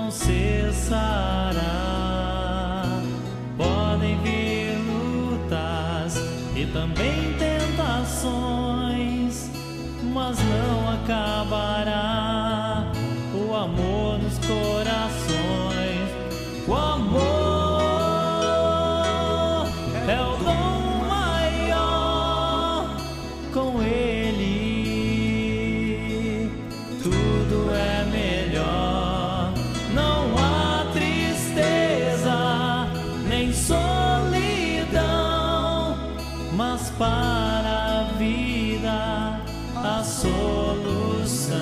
não cessará. Podem vir lutas e também tentações, mas não acabará o amor nos corações. O amor é o dom maior, com ele tudo é melhor. Não há tristeza nem solidão, mas para a vida a solução.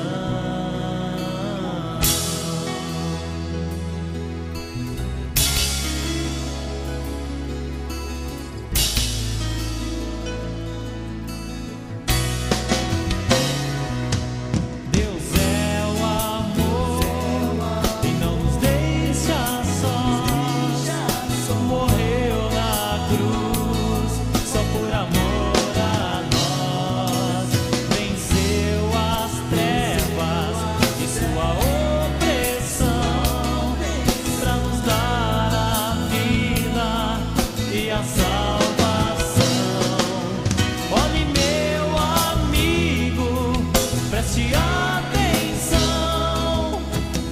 Deus é o amor e não nos deixa sós. Morreu na cruz só por amor a nós. Venceu as trevas e sua opressão para nos dar a vida e a salvação. Olhe, meu amigo, preste atenção.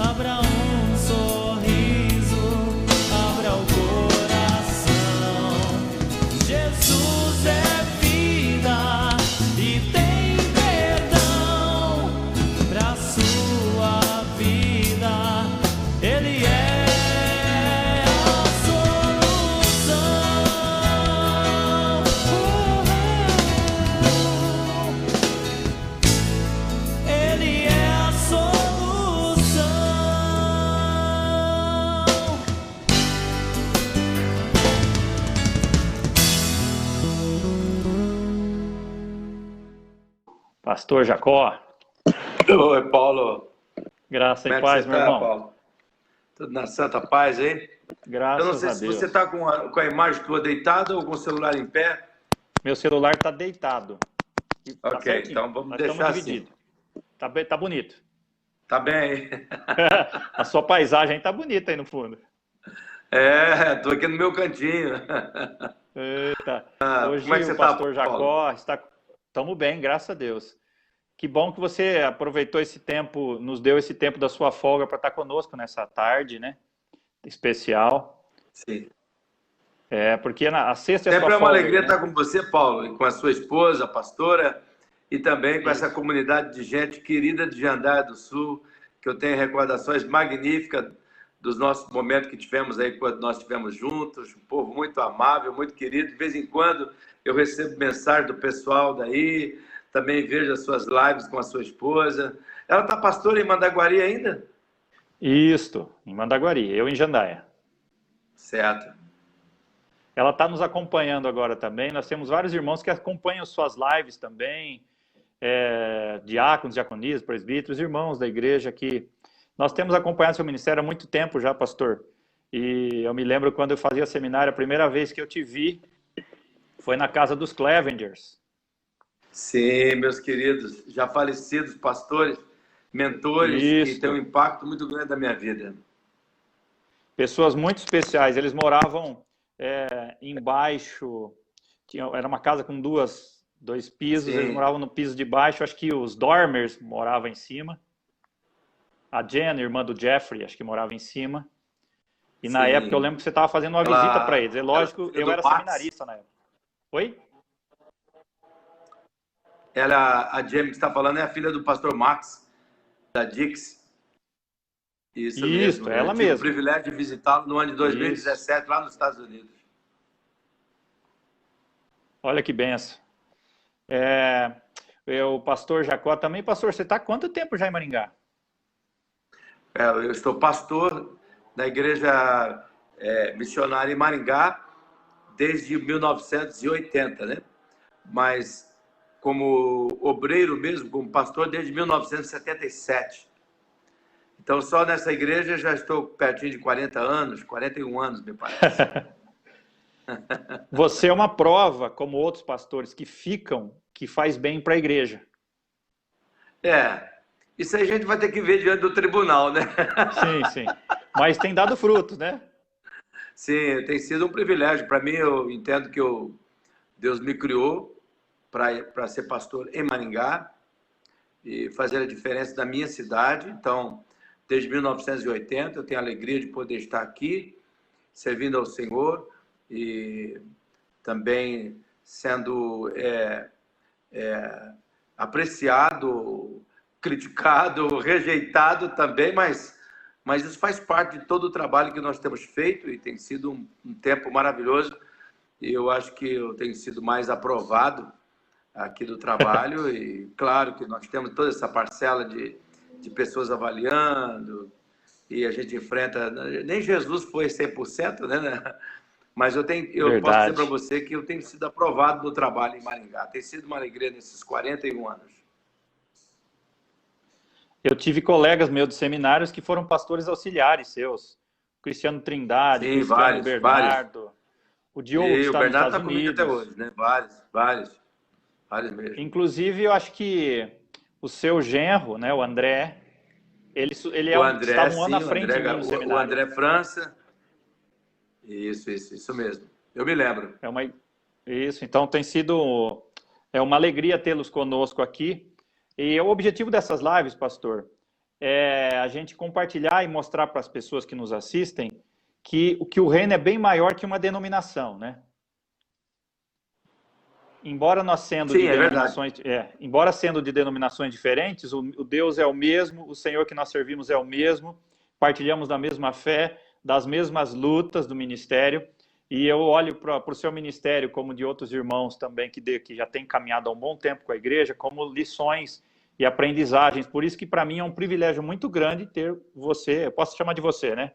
Abra um sorriso, abra o coração. Jesus é vida e tem perdão pra sua vida. Ele é a solução. Ele é a solução. Pastor Jacó, Oi, Paulo. graça Como e é que paz, você meu tá, irmão. Paulo? Tudo na santa paz, hein? Eu não Graças sei a se Deus. você está com a imagem tua deitada ou com o celular em pé. Meu celular tá deitado. E tá Ok, certinho. então vamos Nós deixar estamos assim. divididos. Tá bonito. Tá bem? A sua paisagem tá bonita aí no fundo. É, tô aqui no meu cantinho. Eita. Hoje como é que você o tá, pastor Paulo? Jacó está... Estamos bem, graças a Deus. Que bom que você aproveitou esse tempo, nos deu esse tempo da sua folga para estar conosco nessa tarde, né? Especial. Sim. Porque a sexta é a Sempre sua é uma folga, alegria né? estar com você, Paulo, e com a sua esposa, a pastora, e também com essa comunidade de gente querida de Jandaia do Sul, que eu tenho recordações magníficas dos nossos momentos que tivemos aí quando nós estivemos juntos, um povo muito amável, muito querido. De vez em quando eu recebo mensagem do pessoal daí, também vejo as suas lives com a sua esposa. Ela está pastora em Mandaguari ainda? Isto, em Mandaguari, eu em Jandaia. Certo. Ela está nos acompanhando agora também. Nós temos vários irmãos que acompanham suas lives também, diáconos, diaconisas, presbíteros, irmãos da igreja que nós temos acompanhado seu ministério há muito tempo já, pastor. E eu me lembro quando eu fazia seminário, a primeira vez que eu te vi foi na casa dos Clevengers. Sim, meus queridos, já falecidos pastores, mentores, Isso. que têm um impacto muito grande na minha vida. Pessoas muito especiais. Eles moravam embaixo, era uma casa com dois pisos. Sim. Eles moravam no piso de baixo, acho que os dormers moravam em cima. A Jen, irmã do Jeffrey, acho que morava em cima. E na Sim. época eu lembro que você estava fazendo uma visita para eles. É lógico, eu era seminarista na época. Oi? A Jen que está falando é a filha do pastor Max, da Dix. Isso mesmo. Ela eu tive mesma. o privilégio de visitá-lo no ano de 2017, lá nos Estados Unidos. Olha que benção. O pastor Jacó também. Pastor, você está há quanto tempo já em Maringá? Eu estou pastor da igreja missionária em Maringá desde 1980, né? Mas como obreiro mesmo, como pastor, desde 1977. Então, só nessa igreja já estou pertinho de 40 anos, 41 anos, me parece. Você é uma prova, como outros pastores que ficam, que faz bem para a igreja. Isso aí a gente vai ter que ver diante do tribunal, né? Sim, sim. Mas tem dado frutos, né? Sim, tem sido um privilégio. Para mim, eu entendo que Deus me criou para ser pastor em Maringá e fazer a diferença da minha cidade. Então, desde 1980, eu tenho a alegria de poder estar aqui, servindo ao Senhor e também sendo apreciado, criticado, rejeitado também, mas isso faz parte de todo o trabalho que nós temos feito e tem sido um tempo maravilhoso. E eu acho que eu tenho sido mais aprovado aqui do trabalho e claro que nós temos toda essa parcela de pessoas avaliando e a gente enfrenta... Nem Jesus foi 100%, né? Mas eu posso dizer para você que eu tenho sido aprovado no trabalho em Maringá. Tem sido uma alegria nesses 41 anos. Eu tive colegas meus de seminários que foram pastores auxiliares seus. Cristiano Trindade, sim, Cristiano vários, Bernardo. Vários. O Diogo que está o Bernardo nos Estados Unidos. Até hoje, né? Vários mesmo. Inclusive, eu acho que o seu genro, né, o André, ele estava um ano à frente de mim no seminário. O André França. Isso mesmo. Eu me lembro. Isso, então tem sido uma alegria tê-los conosco aqui. E o objetivo dessas lives, pastor, é a gente compartilhar e mostrar para as pessoas que nos assistem que o reino é bem maior que uma denominação, né? Embora nós sendo embora sendo de denominações diferentes, o Deus é o mesmo, o Senhor que nós servimos é o mesmo, partilhamos da mesma fé, das mesmas lutas do ministério, e eu olho para o seu ministério, como de outros irmãos também, que já tem caminhado há um bom tempo com a igreja, como lições e aprendizagens. Por isso que para mim é um privilégio muito grande ter você, eu posso chamar de você, né?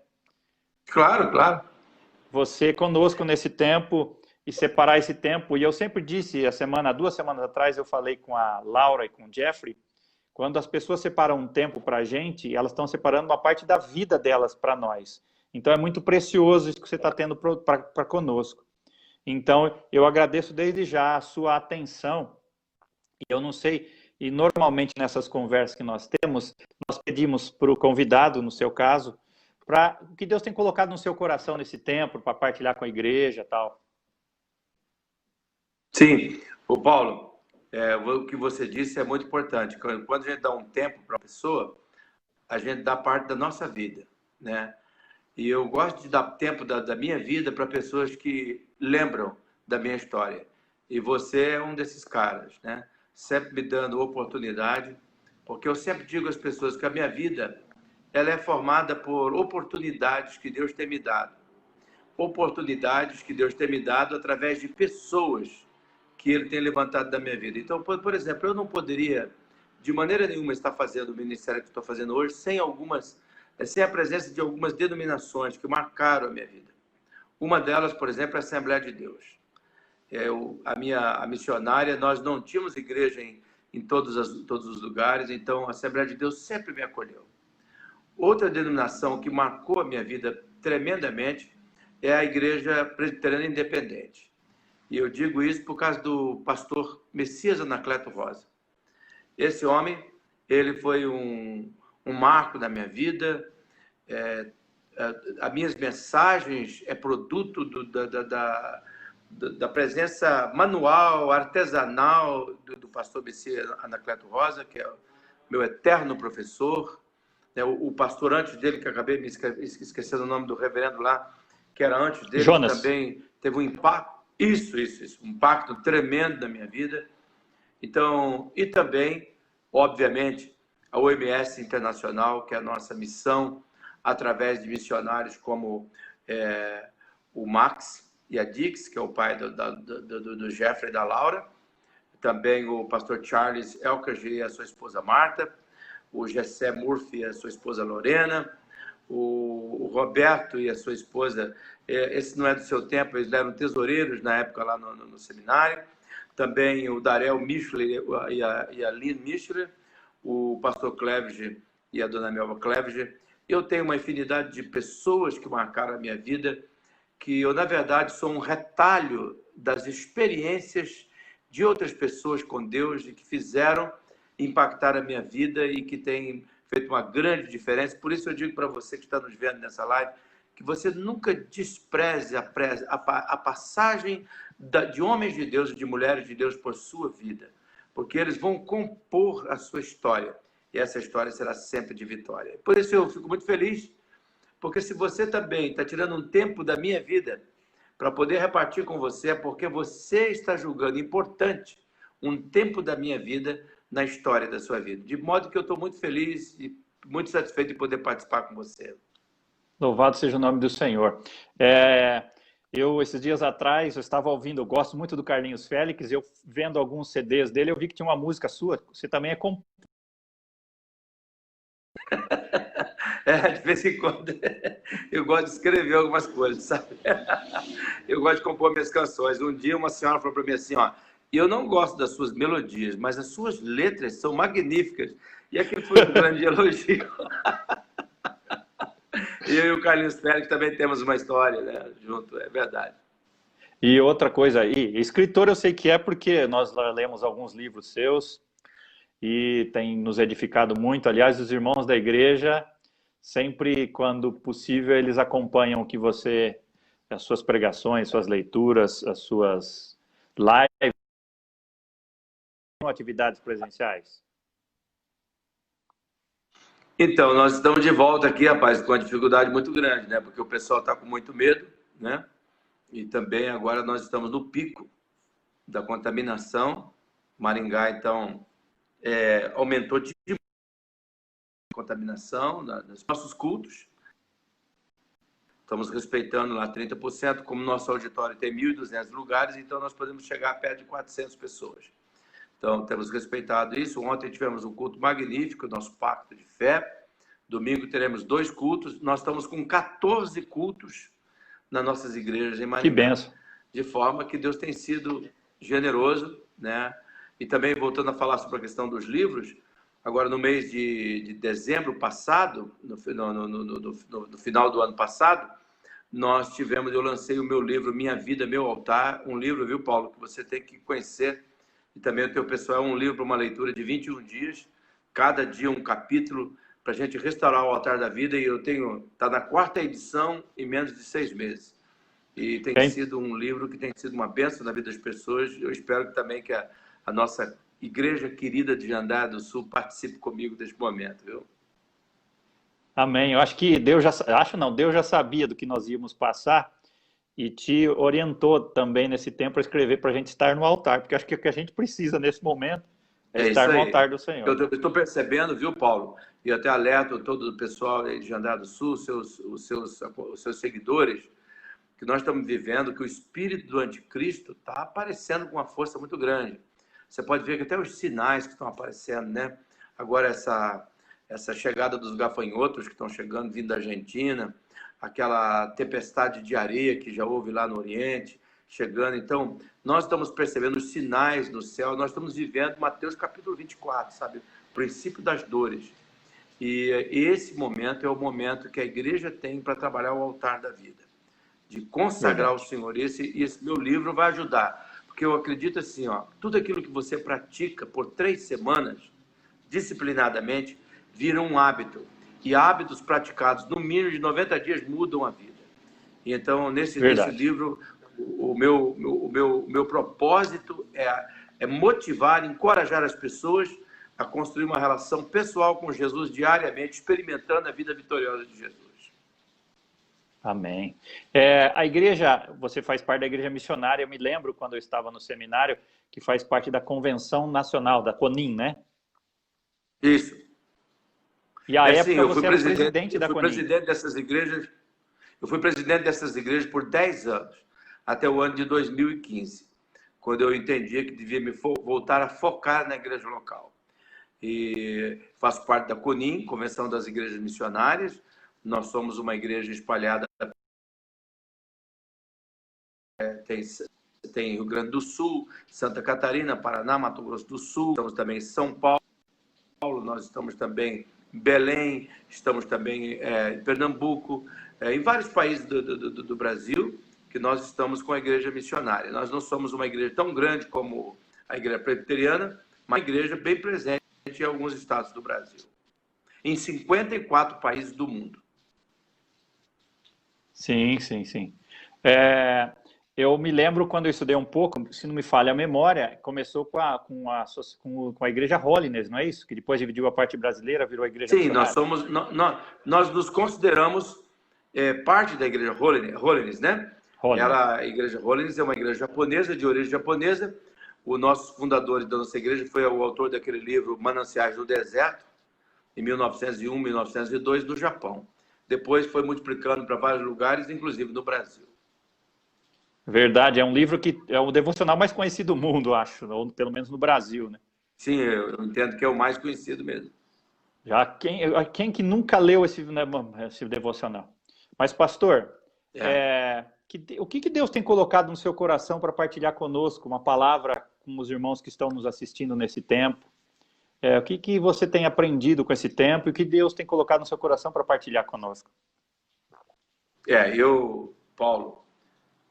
Claro, claro. Você conosco nesse tempo e separar esse tempo. E eu sempre disse, 2 semanas atrás, eu falei com a Laura e com o Jeffrey, quando as pessoas separam um tempo para a gente, elas estão separando uma parte da vida delas para nós. Então é muito precioso isso que você está tendo para conosco. Então eu agradeço desde já a sua atenção. E eu não sei, e normalmente nessas conversas que nós temos, nós pedimos para o convidado, no seu caso, para o que Deus tem colocado no seu coração nesse tempo, para partilhar com a igreja e tal. Sim, o Paulo, o que você disse é muito importante. Quando a gente dá um tempo para a pessoa, a gente dá parte da nossa vida, né? E eu gosto de dar tempo da minha vida para pessoas que lembram da minha história. E você é um desses caras, né? Sempre me dando oportunidade, porque eu sempre digo às pessoas que a minha vida ela é formada por oportunidades que Deus tem me dado. Oportunidades que Deus tem me dado através de pessoas que Ele tem levantado da minha vida. Então, por exemplo, eu não poderia, de maneira nenhuma, estar fazendo o ministério que estou fazendo hoje sem a presença de algumas denominações que marcaram a minha vida. Uma delas, por exemplo, é a Assembleia de Deus. A missionária, nós não tínhamos igreja em todos os lugares, então a Assembleia de Deus sempre me acolheu. Outra denominação que marcou a minha vida tremendamente é a Igreja Presbiteriana Independente. E eu digo isso por causa do pastor Messias Anacleto Rosa. Esse homem, ele foi um marco na minha vida. As minhas mensagens é produto da presença manual, artesanal do pastor Messias Anacleto Rosa, que é o meu eterno professor. O pastor antes dele, que acabei me esquecendo o nome do reverendo lá, que era antes dele, Jonas. Também teve um impacto. Isso, um impacto tremendo na minha vida. Então, e também, obviamente, a OMS Internacional, que é a nossa missão, através de missionários como o Max e a Dix, que é o pai do Jeffrey e da Laura, também o pastor Charles Elkerge e a sua esposa Marta, o Gessé Murphy e a sua esposa Lorena, o Roberto e a sua esposa, esse não é do seu tempo, eles eram tesoureiros na época lá no seminário, também o Darel Michler e a Lynn Michler, o pastor Clevenger e a dona Melba Clevenger. Eu tenho uma infinidade de pessoas que marcaram a minha vida, que eu, na verdade, sou um retalho das experiências de outras pessoas com Deus e que fizeram impactar a minha vida e que têm feito uma grande diferença. Por isso eu digo para você que está nos vendo nessa live, que você nunca despreze a passagem de homens de Deus e de mulheres de Deus por sua vida, porque eles vão compor a sua história, e essa história será sempre de vitória. Por isso eu fico muito feliz, porque se você também está tirando um tempo da minha vida para poder repartir com você, é porque você está julgando importante um tempo da minha vida na história da sua vida. De modo que eu estou muito feliz e muito satisfeito de poder participar com você. Louvado seja o nome do Senhor. Esses dias atrás, eu estava ouvindo, eu gosto muito do Carlinhos Félix, eu vendo alguns CDs dele, eu vi que tinha uma música sua, você também é de vez em quando eu gosto de escrever algumas coisas, sabe? Eu gosto de compor minhas canções. Um dia uma senhora falou para mim assim, ó, eu não gosto das suas melodias, mas as suas letras são magníficas. E aquele foi um grande elogio. E eu e o Carlinhos Félix também temos uma história, né, junto, é verdade. E outra coisa aí, escritor eu sei que é porque nós lemos alguns livros seus e tem nos edificado muito. Aliás, os irmãos da igreja, sempre quando possível, eles acompanham o que você, as suas pregações, suas leituras, as suas lives, atividades presenciais. Então, nós estamos de volta aqui, rapaz, com uma dificuldade muito grande, né? Porque o pessoal está com muito medo, né? E também agora nós estamos no pico da contaminação. Maringá, então, aumentou de contaminação nos nossos cultos. Estamos respeitando lá 30%, como nosso auditório tem 1.200 lugares, então nós podemos chegar a perto de 400 pessoas. Então, temos respeitado isso. Ontem tivemos um culto magnífico, nosso pacto de fé. Domingo teremos 2 cultos. Nós estamos com 14 cultos nas nossas igrejas em Maringá. Que benção. De forma que Deus tem sido generoso, né? E também, voltando a falar sobre a questão dos livros, agora no mês de dezembro passado, no final do ano passado, eu lancei o meu livro Minha Vida, Meu Altar, um livro, viu, Paulo, que você tem que conhecer. E também o teu pessoal, é um livro para uma leitura de 21 dias, cada dia um capítulo, para a gente restaurar o altar da vida. E está na 4ª edição em menos de 6 meses. E tem sido um livro que tem sido uma bênção na vida das pessoas. Eu espero também que a nossa igreja querida de Jandar do Sul participe comigo desse momento, viu? Amém. Eu acho que Deus já sabia do que nós íamos passar e te orientou também nesse tempo para escrever para a gente estar no altar, porque acho que o que a gente precisa nesse momento é estar no altar do Senhor. Eu estou percebendo, viu, Paulo? E até alerto todo o pessoal de Jandar do Sul, os seus seguidores, que nós estamos vivendo, que o espírito do anticristo está aparecendo com uma força muito grande. Você pode ver que até os sinais que estão aparecendo, né? Agora essa chegada dos gafanhotos que estão chegando, vindo da Argentina, aquela tempestade de areia que já houve lá no Oriente, chegando. Então, nós estamos percebendo os sinais do céu, nós estamos vivendo Mateus capítulo 24, sabe? O princípio das dores. E esse momento é o momento que a igreja tem para trabalhar o altar da vida, de consagrar o Senhor. E esse meu livro vai ajudar, porque eu acredito assim, ó, tudo aquilo que você pratica por 3 semanas, disciplinadamente, vira um hábito. E hábitos praticados no mínimo de 90 dias mudam a vida. E então, nesse livro, o meu propósito é motivar, encorajar as pessoas a construir uma relação pessoal com Jesus diariamente, experimentando a vida vitoriosa de Jesus. Amém. A igreja, você faz parte da igreja missionária, eu me lembro quando eu estava no seminário, que faz parte da Convenção Nacional, da CONIN, né? Isso. E a época você era presidente da CONIN. Eu fui presidente dessas igrejas por 10 anos, até o ano de 2015, quando eu entendia que devia me voltar a focar na igreja local. E faço parte da CONIN, Convenção das Igrejas Missionárias. Nós somos uma igreja espalhada, tem Rio Grande do Sul, Santa Catarina, Paraná, Mato Grosso do Sul, estamos também em São Paulo, nós estamos também em Belém, estamos também em Pernambuco, em vários países do Brasil, que nós estamos com a igreja missionária. Nós não somos uma igreja tão grande como a igreja presbiteriana, mas uma igreja bem presente em alguns estados do Brasil. em 54 países do mundo. Sim, sim, sim. Eu me lembro quando eu estudei um pouco, se não me falha a memória, começou com a Igreja Holiness, não é isso? Que depois dividiu a parte brasileira, virou a Igreja Sim, Missionária. nós nos consideramos parte da Igreja Holiness, né? Holiness. A Igreja Holiness é uma igreja japonesa, de origem japonesa. O nosso fundador da nossa igreja foi o autor daquele livro Mananciais do Deserto, em 1901, 1902, no Japão. Depois foi multiplicando para vários lugares, inclusive no Brasil. Verdade, é um livro que é o devocional mais conhecido do mundo, acho, ou pelo menos no Brasil, né? Sim, eu entendo que é o mais conhecido mesmo. Já quem que nunca leu esse devocional? Mas, pastor, o que Deus tem colocado no seu coração para partilhar conosco, uma palavra com os irmãos que estão nos assistindo nesse tempo? O que você tem aprendido com esse tempo e o que Deus tem colocado no seu coração para partilhar conosco? Paulo,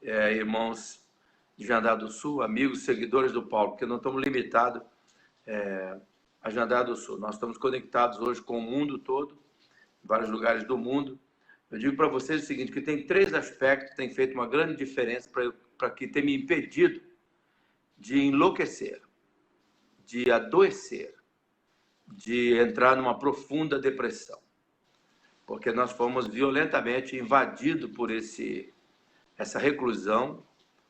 irmãos de Jandar do Sul, amigos, seguidores do Paulo, porque não estamos limitados a Jandar do Sul. Nós estamos conectados hoje com o mundo todo, em vários lugares do mundo. Eu digo para vocês o seguinte, que tem 3 aspectos que têm feito uma grande diferença para que tem me impedido de enlouquecer, de adoecer, de entrar numa profunda depressão. Porque nós fomos violentamente invadidos por essa reclusão,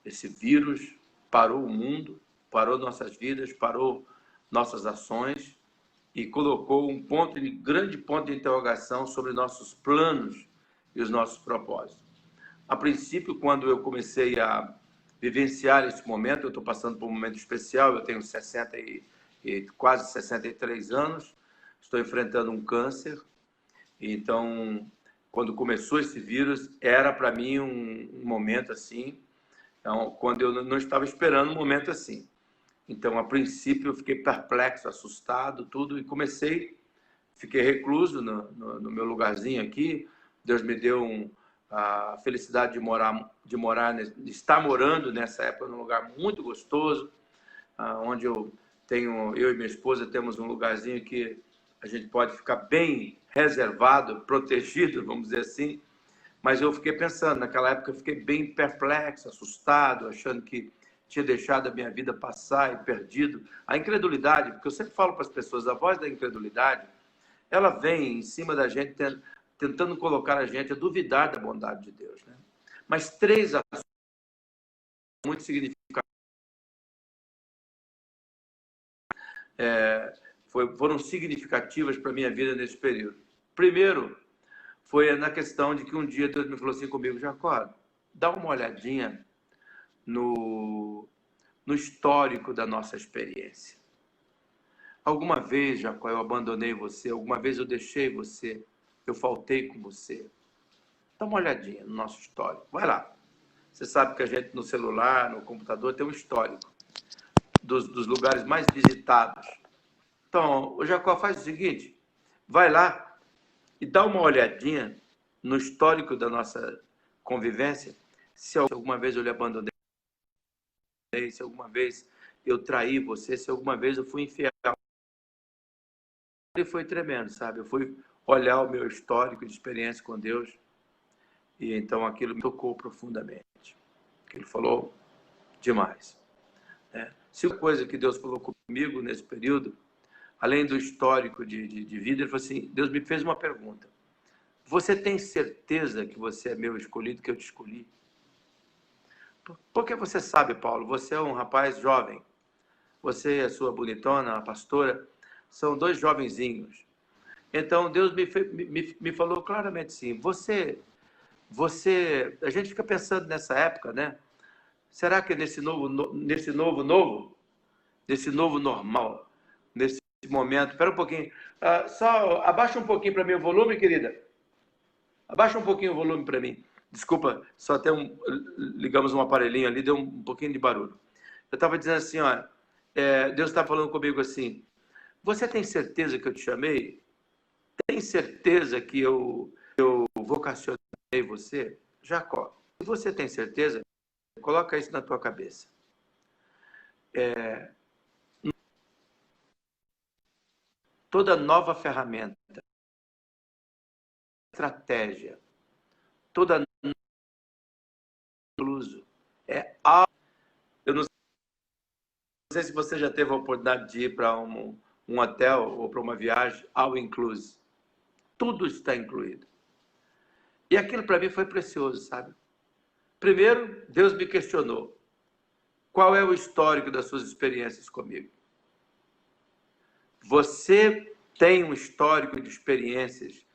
esse vírus parou o mundo, parou nossas vidas, parou nossas ações e colocou um grande ponto de interrogação sobre nossos planos e os nossos propósitos. A princípio, quando eu comecei a vivenciar esse momento, eu estou passando por um momento especial, eu tenho quase 63 anos, estou enfrentando um câncer, então, quando começou esse vírus, era para mim um momento assim, então, quando eu não estava esperando um momento assim. Então, a princípio, eu fiquei perplexo, assustado, tudo, e fiquei recluso no meu lugarzinho aqui. Deus me deu a felicidade de estar morando nessa época num lugar muito gostoso, onde eu e minha esposa temos um lugarzinho que a gente pode ficar bem reservado, protegido, vamos dizer assim. Mas eu fiquei pensando, naquela época eu fiquei bem perplexo, assustado, achando que tinha deixado a minha vida passar e perdido. A incredulidade, porque eu sempre falo para as pessoas, a voz da incredulidade, ela vem em cima da gente, tentando colocar a gente a duvidar da bondade de Deus, né? Mas 3 ações muito significativas foram significativas para a minha vida nesse período. Primeiro, foi na questão de que um dia Deus me falou assim comigo, Jacó, dá uma olhadinha no histórico da nossa experiência. Alguma vez, Jacó, eu abandonei você, alguma vez eu deixei você, eu faltei com você. Dá uma olhadinha no nosso histórico. Vai lá. Você sabe que a gente no celular, no computador, tem um histórico dos lugares mais visitados. Então, o Jacó faz o seguinte, vai lá e dá uma olhadinha no histórico da nossa convivência, se alguma vez eu lhe abandonei, se alguma vez eu traí você, se alguma vez eu fui infiel. E foi tremendo, sabe? Eu fui olhar o meu histórico de experiência com Deus e então aquilo me tocou profundamente. Ele falou demais. Segunda coisa que Deus falou comigo nesse período, além do histórico de vida, ele falou assim, Deus me fez uma pergunta. Você tem certeza que você é meu escolhido, que eu te escolhi? Porque você sabe, Paulo, você é um rapaz jovem. Você e a sua bonitona, a pastora, são 2 jovenzinhos. Então, Deus me falou claramente assim, a gente fica pensando nessa época, né? Será que nesse novo normal, nesse momento, espera um pouquinho, só abaixa um pouquinho para mim o volume, querida. Abaixa um pouquinho o volume para mim. Desculpa, só até ligamos um aparelhinho ali, deu um pouquinho de barulho. Eu estava dizendo assim, ó, Deus está falando comigo assim, você tem certeza que eu te chamei? Tem certeza que eu vocacionei você? Jacó, se você tem certeza, coloca isso na tua cabeça. Toda nova ferramenta estratégia, toda incluso. Eu não sei se você já teve a oportunidade de ir para um hotel ou para uma viagem all inclusive. Tudo está incluído. E aquilo para mim foi precioso, sabe? Primeiro, Deus me questionou. Qual é o histórico das suas experiências comigo? Você tem um histórico de experiências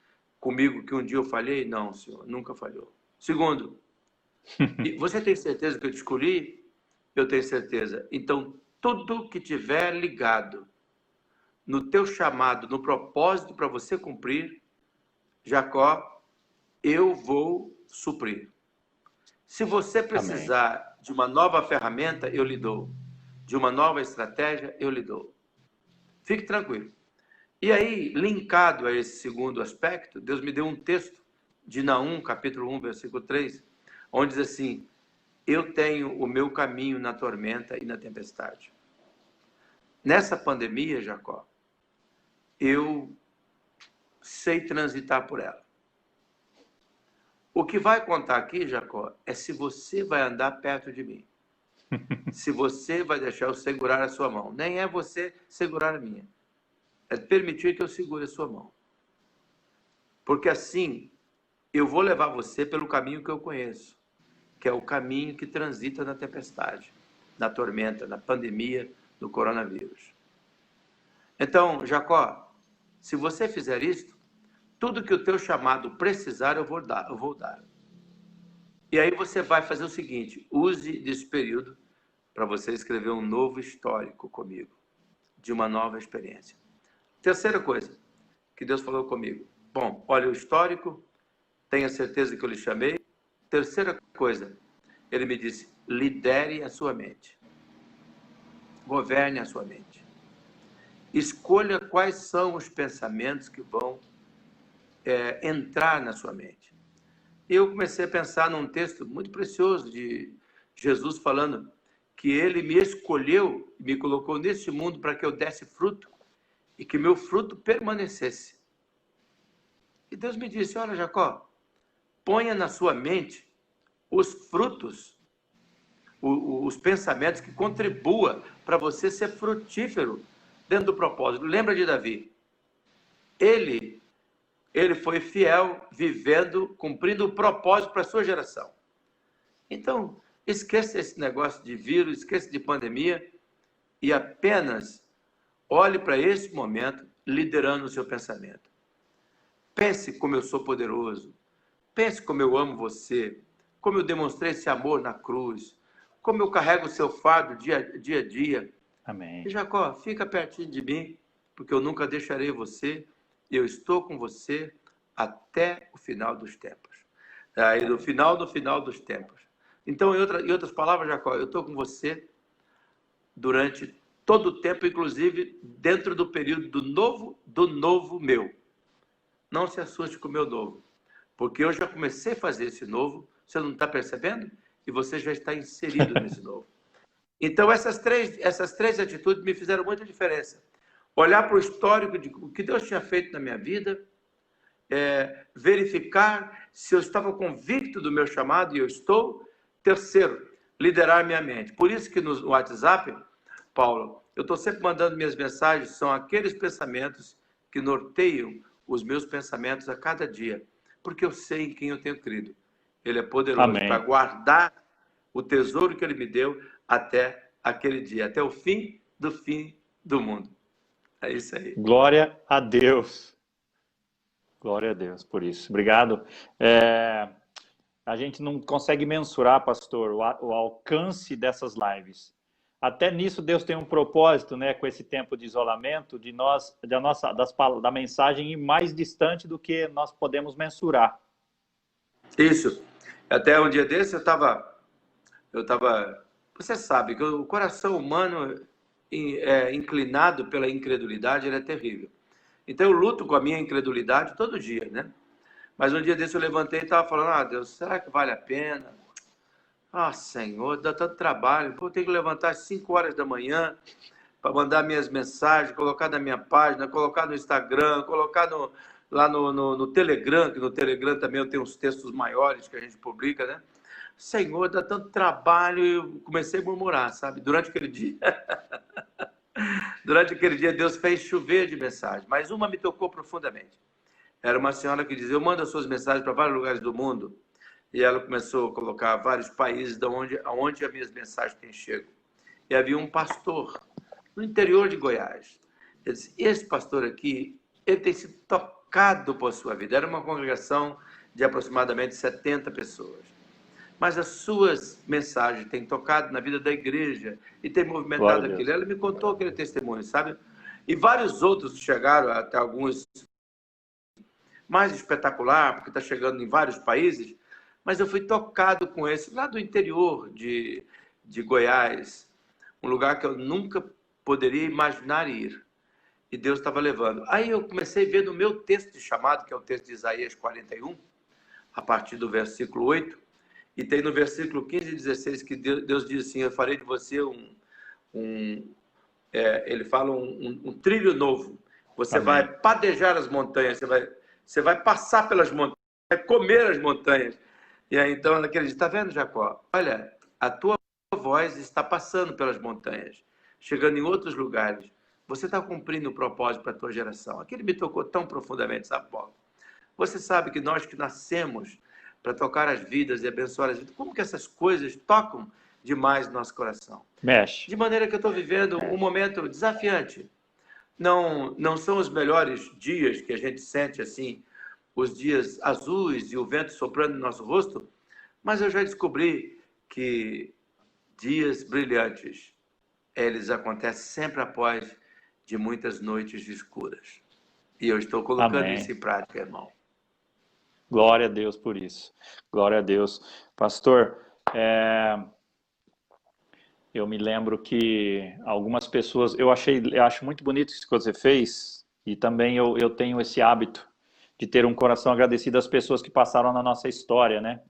comigo que um dia eu falhei? Não, senhor, nunca falhou. Segundo, você tem certeza que eu te escolhi? Eu tenho certeza. Então, tudo que tiver ligado no teu chamado, no propósito para você cumprir, Jacó, eu vou suprir. Se você precisar Amém. de uma nova ferramenta, eu lhe dou. De uma nova estratégia, eu lhe dou. Fique tranquilo. E aí, linkado a esse segundo aspecto, Deus me deu um texto de Naum, capítulo 1, versículo 3, onde diz assim: eu tenho o meu caminho na tormenta e na tempestade. Nessa pandemia, Jacó, eu sei transitar por ela. O que vai contar aqui, Jacó, é se você vai andar perto de mim. Se você vai deixar eu segurar a sua mão. Nem é você segurar a minha. É permitir que eu segure a sua mão. Porque assim, eu vou levar você pelo caminho que eu conheço, que é o caminho que transita na tempestade, na tormenta, na pandemia do coronavírus. Então, Jacó, se você fizer isto, tudo que o teu chamado precisar, eu vou dar. E aí você vai fazer o seguinte: use desse período para você escrever um novo histórico comigo, de uma nova experiência. Terceira coisa que Deus falou comigo. Bom, olha o histórico, tenha certeza que eu lhe chamei. Terceira coisa, ele me disse: lidere a sua mente. Governe a sua mente. Escolha quais são os pensamentos que vão entrar na sua mente. E eu comecei a pensar num texto muito precioso de Jesus falando que ele me escolheu, me colocou neste mundo para que eu desse fruto e que meu fruto permanecesse. E Deus me disse: olha, Jacó, ponha na sua mente os frutos, os pensamentos que contribuam para você ser frutífero dentro do propósito. Lembra de Davi? Ele foi fiel, vivendo, cumprindo o propósito para a sua geração. Então, esqueça esse negócio de vírus, esqueça de pandemia e apenas olhe para esse momento liderando o seu pensamento. Pense como eu sou poderoso. Pense como eu amo você. Como eu demonstrei esse amor na cruz. Como eu carrego o seu fardo dia a dia. Amém. E Jacó, fica pertinho de mim, porque eu nunca deixarei você. Eu estou com você até o final dos tempos. Aí, no final dos tempos. Então, em outras palavras, Jacó, eu estou com você durante todo o tempo, inclusive dentro do período do novo meu. Não se assuste com o meu novo, porque eu já comecei a fazer esse novo, você não está percebendo? E você já está inserido nesse novo. Então, essas três atitudes me fizeram muita diferença. Olhar para o histórico de o que Deus tinha feito na minha vida, verificar se eu estava convicto do meu chamado, e eu estou. Terceiro, liderar minha mente. Por isso que no WhatsApp, Paulo, eu estou sempre mandando minhas mensagens, são aqueles pensamentos que norteiam os meus pensamentos a cada dia, porque eu sei em quem eu tenho crido. Ele é poderoso para guardar o tesouro que ele me deu até aquele dia, até o fim do mundo. É isso aí. Glória a Deus. Glória a Deus por isso. Obrigado. A gente não consegue mensurar, pastor, o alcance dessas lives. Até nisso Deus tem um propósito, né, com esse tempo de isolamento, da mensagem ir mais distante do que nós podemos mensurar. Isso. Até um dia desse eu estava, você sabe que o coração humano inclinado pela incredulidade, ele é terrível. Então eu luto com a minha incredulidade todo dia, né? Mas um dia desse eu levantei e estava falando: Deus, será que vale a pena? Senhor, dá tanto trabalho. Eu tenho que levantar às 5 horas da manhã para mandar minhas mensagens, colocar na minha página, colocar no Instagram, colocar lá no Telegram, que no Telegram também eu tenho uns textos maiores que a gente publica, né? Senhor, dá tanto trabalho, e eu comecei a murmurar, sabe? Durante aquele dia, Deus fez chover de mensagens, mas uma me tocou profundamente. Era uma senhora que dizia: eu mando as suas mensagens para vários lugares do mundo, e ela começou a colocar vários países aonde as minhas mensagens têm chego. E havia um pastor no interior de Goiás. Ele disse: esse pastor aqui, ele tem sido tocado por sua vida. Era uma congregação de aproximadamente 70 pessoas. Mas as suas mensagens têm tocado na vida da igreja e têm movimentado aquilo. Ela me contou aquele testemunho, sabe? E vários outros chegaram, até alguns mais espetacular, porque está chegando em vários países, mas eu fui tocado com esse, lá do interior de Goiás, um lugar que eu nunca poderia imaginar ir. E Deus estava levando. Aí eu comecei a ver no meu texto de chamado, que é o texto de Isaías 41, a partir do versículo 8, e tem no versículo 15 e 16 que Deus diz assim: eu farei de você ele fala um trilho novo. Você Amém. Vai padejar as montanhas, você vai passar pelas montanhas, vai comer as montanhas. E aí então ela diz: está vendo, Jacó? Olha, a tua voz está passando pelas montanhas, chegando em outros lugares. Você está cumprindo o propósito para a tua geração. Aquilo me tocou tão profundamente, sabe, Paulo? Você sabe que nós que nascemos para tocar as vidas e abençoar as vidas, como que essas coisas tocam demais no nosso coração? Mexe. De maneira que eu estou vivendo um momento desafiante. Não são os melhores dias que a gente sente assim, os dias azuis e o vento soprando no nosso rosto, mas eu já descobri que dias brilhantes, eles acontecem sempre após de muitas noites escuras. E eu estou colocando Amém. Isso em prática, irmão. Glória a Deus por isso. Glória a Deus. Pastor, eu me lembro que algumas pessoas... Eu acho muito bonito isso que você fez, e também eu tenho esse hábito de ter um coração agradecido às pessoas que passaram na nossa história, né?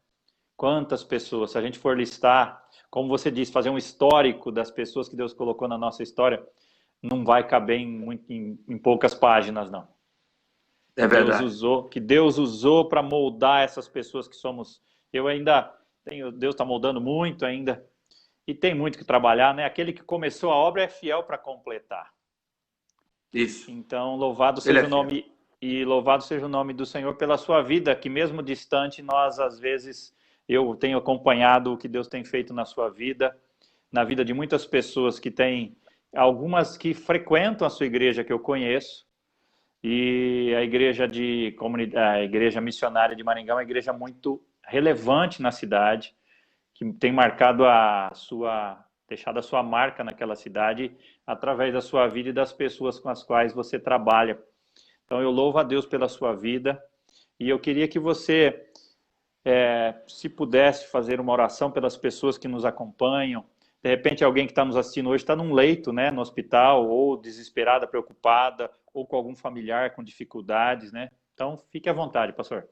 Quantas pessoas, se a gente for listar, como você disse, fazer um histórico das pessoas que Deus colocou na nossa história, não vai caber em poucas páginas, não. É verdade. Deus usou para moldar essas pessoas que somos. Deus está moldando muito ainda, e tem muito que trabalhar, né? Aquele que começou a obra é fiel para completar. Isso. Então, louvado seja o nome, e louvado seja o nome do Senhor pela sua vida, que mesmo distante, nós às vezes, eu tenho acompanhado o que Deus tem feito na sua vida, na vida de muitas pessoas que têm, algumas que frequentam a sua igreja que eu conheço, e a igreja missionária de Maringá é uma igreja muito relevante na cidade, que tem marcado deixado a sua marca naquela cidade através da sua vida e das pessoas com as quais você trabalha. Então eu louvo a Deus pela sua vida, e eu queria que você, se pudesse fazer uma oração pelas pessoas que nos acompanham. De repente alguém que está nos assistindo hoje está num leito, né, no hospital, ou desesperada, preocupada, ou com algum familiar com dificuldades, né? Então, fique à vontade, pastor.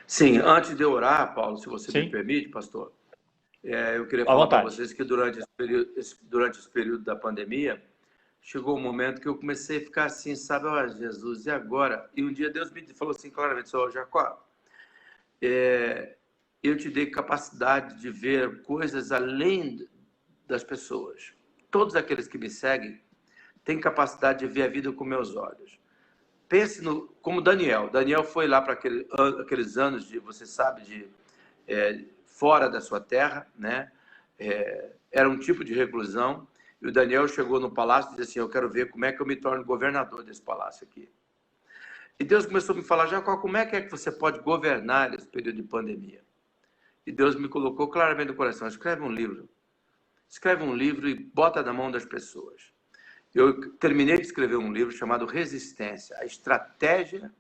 Sim, antes de eu orar, Paulo, se você Sim. me permite, pastor, eu queria falar para vocês que durante esse período da pandemia, chegou um momento que eu comecei a ficar assim, sabe, ó, Jesus, e agora? E um dia Deus me falou assim claramente: ó, Jacó, eu te dei capacidade de ver coisas além das pessoas. Todos aqueles que me seguem têm capacidade de ver a vida com meus olhos. Pense como Daniel. Daniel foi lá para aqueles anos de, você sabe, fora da sua terra, né? Era um tipo de reclusão. E o Daniel chegou no palácio e disse assim: eu quero ver como é que eu me torno governador desse palácio aqui. E Deus começou a me falar: Jacó, como é que você pode governar nesse período de pandemia? E Deus me colocou claramente no coração: escreve um livro. Escreve um livro e bota na mão das pessoas. Eu terminei de escrever um livro chamado Resistência, a estratégia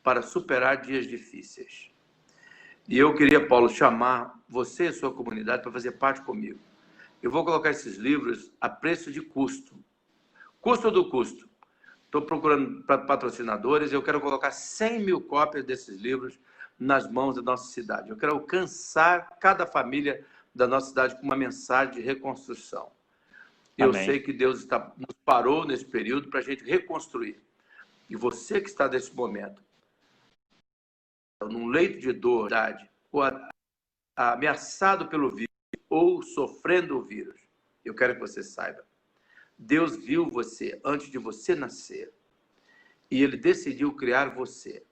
para superar dias difíceis. E eu queria, Paulo, chamar você e sua comunidade para fazer parte comigo. Eu vou colocar esses livros a preço de custo. Custo do custo. Estou procurando patrocinadores e eu quero colocar 100 mil cópias desses livros nas mãos da nossa cidade. Eu quero alcançar cada família da nossa cidade com uma mensagem de reconstrução. Eu sei que Deus nos parou nesse período para a gente reconstruir. E você que está nesse momento, num leito de dor, ou ameaçado pelo vírus, ou sofrendo o vírus, eu quero que você saiba, Deus viu você antes de você nascer. E Ele decidiu criar você.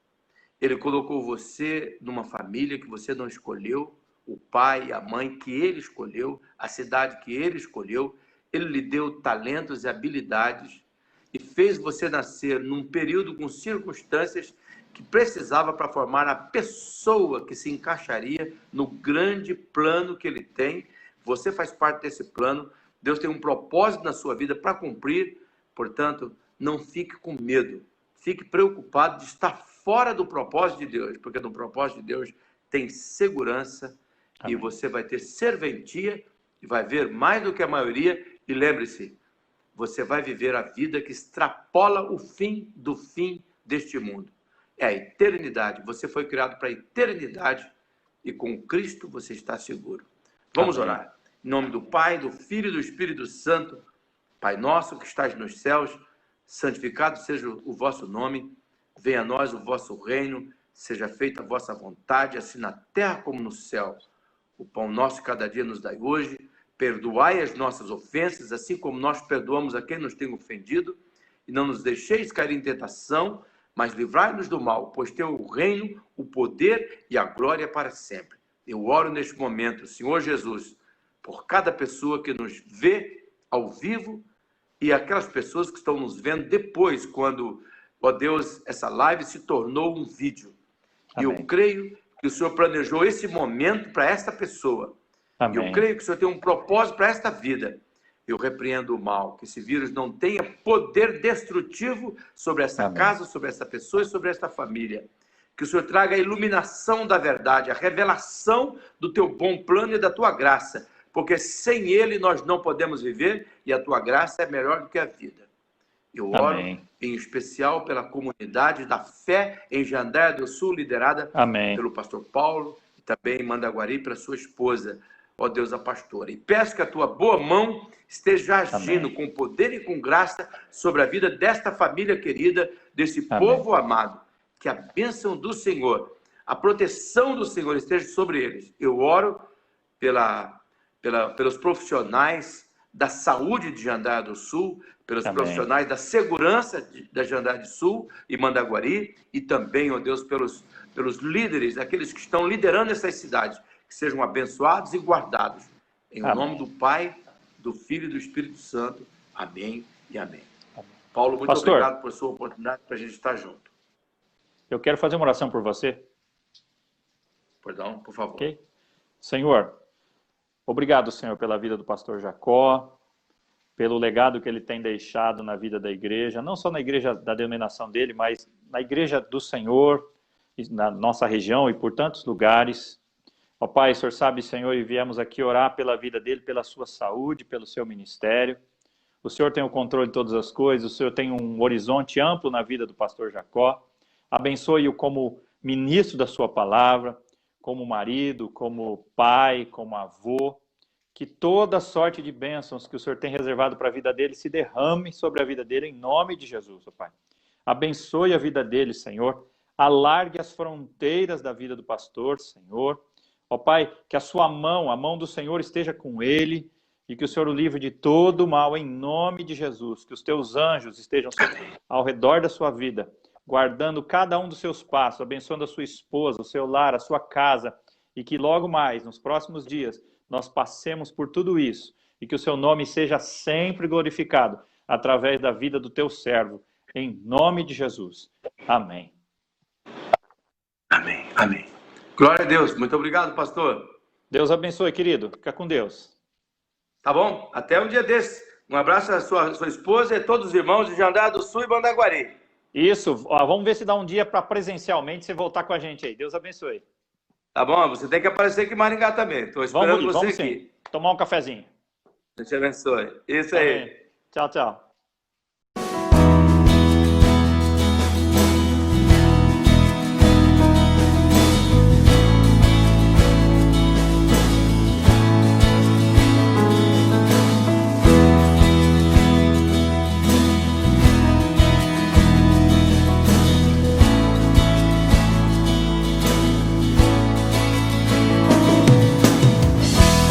Ele colocou você numa família que você não escolheu, o pai e a mãe que Ele escolheu, a cidade que Ele escolheu. Ele lhe deu talentos e habilidades e fez você nascer num período com circunstâncias que precisava para formar a pessoa que se encaixaria no grande plano que Ele tem. Você faz parte desse plano. Deus tem um propósito na sua vida para cumprir. Portanto, não fique com medo. Fique preocupado de estar fora do propósito de Deus, porque no propósito de Deus tem segurança. Amém. E você vai ter serventia e vai ver mais do que a maioria. E lembre-se, você vai viver a vida que extrapola o fim do fim deste mundo. É a eternidade. Você foi criado para a eternidade e com Cristo você está seguro. Vamos Amém. Orar. Em nome do Pai, do Filho e do Espírito Santo. Pai nosso que estás nos céus, santificado seja o vosso nome. Venha a nós o vosso reino. Seja feita a vossa vontade, assim na terra como no céu. O pão nosso cada dia nos dai hoje. Perdoai as nossas ofensas, assim como nós perdoamos a quem nos tem ofendido. E não nos deixeis cair em tentação, mas livrai-nos do mal, pois teu o reino, o poder e a glória para sempre. Eu oro neste momento, Senhor Jesus, por cada pessoa que nos vê ao vivo e aquelas pessoas que estão nos vendo depois, quando, ó Deus, essa live se tornou um vídeo. Amém. E eu creio que o Senhor planejou esse momento para esta pessoa. Amém. Eu creio que o Senhor tem um propósito para esta vida. Eu repreendo o mal, que esse vírus não tenha poder destrutivo sobre essa Amém. Casa, sobre essa pessoa e sobre esta família. Que o Senhor traga a iluminação da verdade, a revelação do teu bom plano e da tua graça, porque sem Ele nós não podemos viver e a tua graça é melhor do que a vida. Eu oro Amém. Em especial pela comunidade da fé em Jandaia do Sul, liderada Amém. Pelo pastor Paulo e também em Mandaguari, para sua esposa, ó Deus, a pastora. E peço que a tua boa mão esteja agindo Amém. Com poder e com graça sobre a vida desta família querida, desse Amém. Povo amado. Que a bênção do Senhor, a proteção do Senhor esteja sobre eles. Eu oro pelos profissionais da saúde de Jandaia do Sul, pelos Amém. Profissionais da segurança da Jandaia do Sul e Mandaguari, e também, ó Deus, pelos líderes, aqueles que estão liderando essas cidades, que sejam abençoados e guardados. Em Amém. Nome do Pai, do Filho e do Espírito Santo. Amém e amém. Amém. Paulo, muito Pastor, obrigado por sua oportunidade para a gente estar junto. Eu quero fazer uma oração por você. Perdão, por favor. Okay. Senhor, obrigado, Senhor, pela vida do pastor Jacó, pelo legado que ele tem deixado na vida da igreja, não só na igreja da denominação dele, mas na igreja do Senhor, na nossa região e por tantos lugares. Ó Pai, o Senhor sabe, Senhor, e viemos aqui orar pela vida dele, pela sua saúde, pelo seu ministério. O Senhor tem o controle de todas as coisas, o Senhor tem um horizonte amplo na vida do pastor Jacó. Abençoe-o como ministro da sua palavra, como marido, como pai, como avô. Que toda sorte de bênçãos que o Senhor tem reservado para a vida dele se derrame sobre a vida dele em nome de Jesus, ó Pai. Abençoe a vida dele, Senhor. Alargue as fronteiras da vida do pastor, Senhor. Ó Pai, que a sua mão, a mão do Senhor esteja com ele e que o Senhor o livre de todo o mal em nome de Jesus. Que os teus anjos estejam ao redor da sua vida, guardando cada um dos seus passos, abençoando a sua esposa, o seu lar, a sua casa, e que logo mais, nos próximos dias, nós passemos por tudo isso, e que o seu nome seja sempre glorificado, através da vida do teu servo, em nome de Jesus. Amém. Amém, amém. Glória a Deus. Muito obrigado, pastor. Deus abençoe, querido. Fica com Deus. Tá bom? Até um dia desse. Um abraço à sua esposa e a todos os irmãos de Jandaia do Sul e Mandaguari. Isso, ó, vamos ver se dá um dia para presencialmente você voltar com a gente aí. Deus abençoe. Tá bom, você tem que aparecer aqui em Maringá também. Estou esperando você vamos aqui. Sim. Tomar um cafezinho. Deus te abençoe. Isso aí. Amém. Tchau, tchau.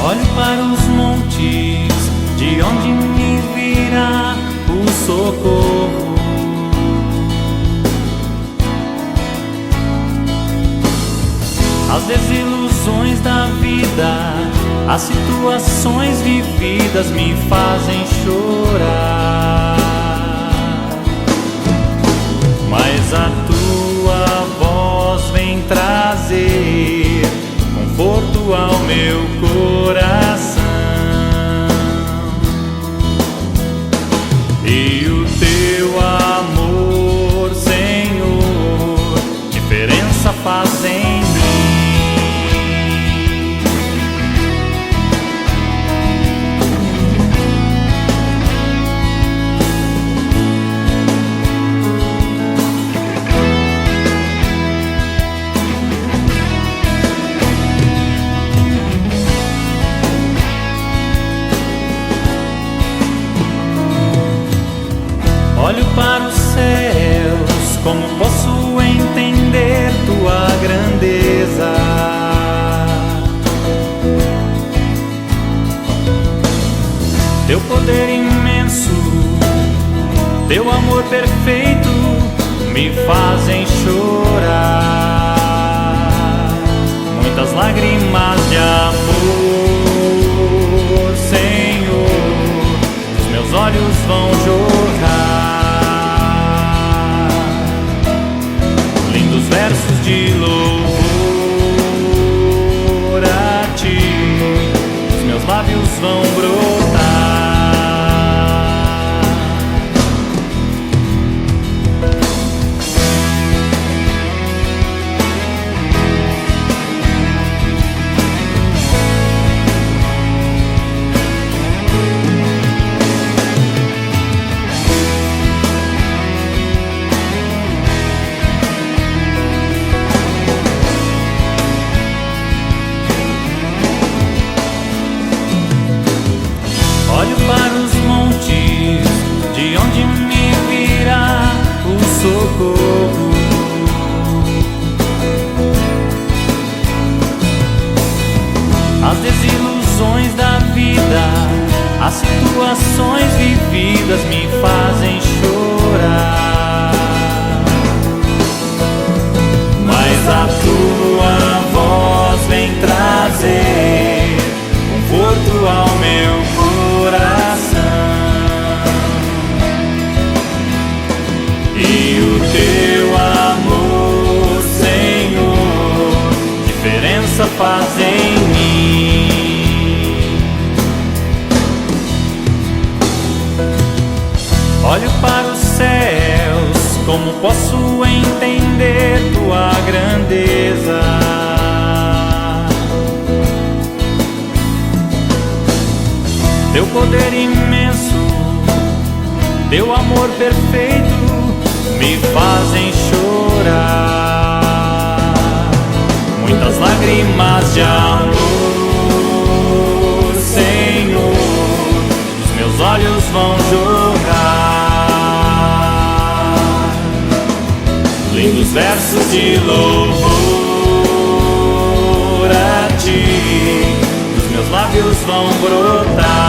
Olho para os montes, de onde me virá o socorro. As desilusões da vida, as situações vividas me fazem chorar. Mas a tua voz vem trazer conforto ao meu coração. E o teu amor, Senhor, diferença faz em mim. Olho para os céus, como posso entender tua grandeza? Teu poder imenso, teu amor perfeito me fazem chorar. Muitas lágrimas de amor, Senhor, os meus olhos vão jorrar. Lindos versos de louvor a ti, os meus lábios vão brotar. Olho para os montes, de onde me virá o socorro. As desilusões da vida, as situações vividas me fazem chorar. Mas a tua voz vem trazer conforto ao meu coração. E o teu amor, Senhor, diferença faz em mim. Olho para os céus, como posso entender tua grandeza? Teu poder imenso, teu amor perfeito me fazem chorar. Muitas lágrimas de amor, Senhor, os meus olhos vão jorrar. Lindos versos de louvor a ti, os meus lábios vão brotar.